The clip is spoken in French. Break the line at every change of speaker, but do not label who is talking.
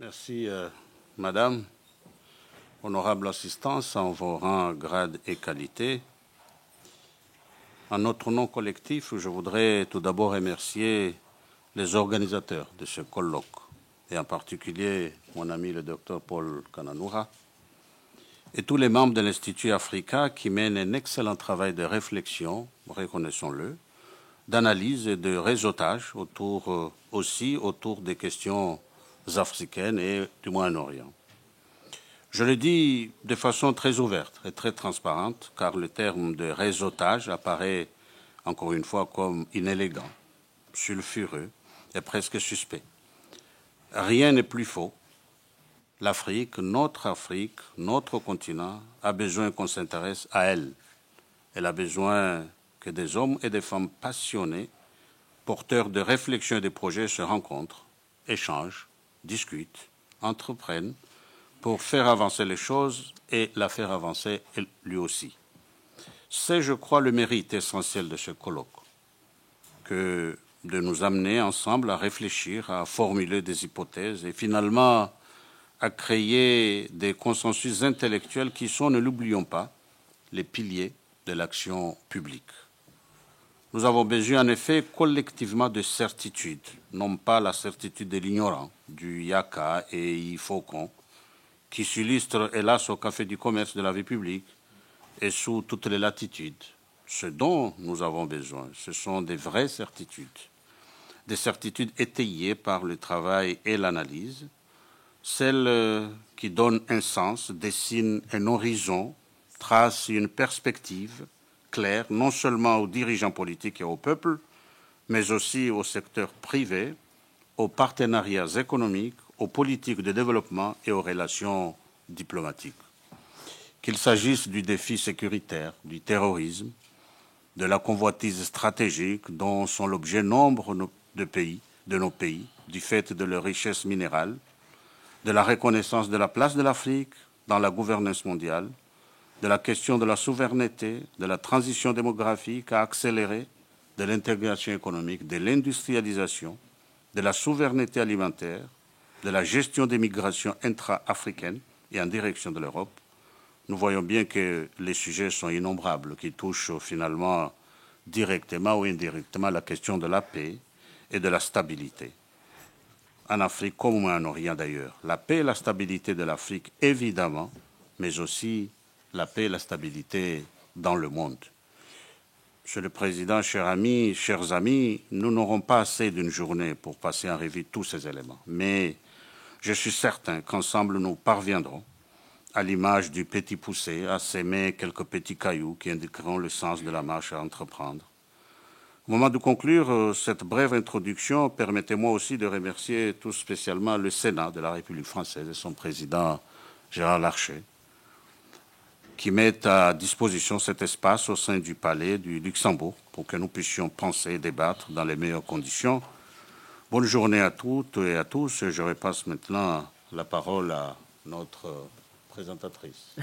Merci, Madame. Honorable assistance en vos rangs, grades et qualités. En notre nom collectif, je voudrais tout d'abord remercier les organisateurs de ce colloque, et en particulier mon ami le docteur Paul Kananoura, et tous les membres de l'Institut Africa qui mènent un excellent travail de réflexion, reconnaissons-le, d'analyse et de réseautage aussi autour des questions africaines et du Moyen-Orient. Je le dis de façon très ouverte et très transparente, car le terme de réseautage apparaît encore une fois comme inélégant, sulfureux et presque suspect. Rien n'est plus faux. L'Afrique, notre continent, a besoin qu'on s'intéresse à elle. Elle a besoin que des hommes et des femmes passionnés, porteurs de réflexions et de projets se rencontrent, échangent, discutent, entreprennent pour faire avancer les choses et la faire avancer lui aussi. C'est, je crois, le mérite essentiel de ce colloque, que de nous amener ensemble à réfléchir, à formuler des hypothèses et finalement à créer des consensus intellectuels qui sont, ne l'oublions pas, les piliers de l'action publique. Nous avons besoin en effet collectivement de certitude, non pas la certitude de l'ignorant, du yaka et ifaucon, qui s'illustre hélas au café du commerce de la vie publique et sous toutes les latitudes. Ce dont nous avons besoin, ce sont des vraies certitudes, des certitudes étayées par le travail et l'analyse, celles qui donnent un sens, dessinent un horizon, tracent une perspective claire, non seulement aux dirigeants politiques et au peuple, mais aussi au secteur privé, aux partenariats économiques, aux politiques de développement et aux relations diplomatiques. Qu'il s'agisse du défi sécuritaire, du terrorisme, de la convoitise stratégique dont sont l'objet nombre de nos pays, du fait de leur richesse minérale, de la reconnaissance de la place de l'Afrique dans la gouvernance mondiale, de la question de la souveraineté, de la transition démographique à accélérer, de l'intégration économique, de l'industrialisation, de la souveraineté alimentaire, de la gestion des migrations intra-africaines et en direction de l'Europe, nous voyons bien que les sujets sont innombrables, qui touchent finalement directement ou indirectement la question de la paix et de la stabilité. En Afrique comme au Moyen-Orient d'ailleurs. La paix et la stabilité de l'Afrique, évidemment, mais aussi la paix et la stabilité dans le monde. Monsieur le Président, chers amis, nous n'aurons pas assez d'une journée pour passer en revue tous ces éléments. Mais je suis certain qu'ensemble nous parviendrons, à l'image du petit poussé, à s'aimer quelques petits cailloux qui indiqueront le sens de la marche à entreprendre. Au moment de conclure cette brève introduction, permettez-moi aussi de remercier tout spécialement le Sénat de la République française et son président Gérard Larcher, qui mettent à disposition cet espace au sein du Palais du Luxembourg pour que nous puissions penser et débattre dans les meilleures conditions. Bonne journée à toutes et à tous. Je repasse maintenant la parole à notre présentatrice.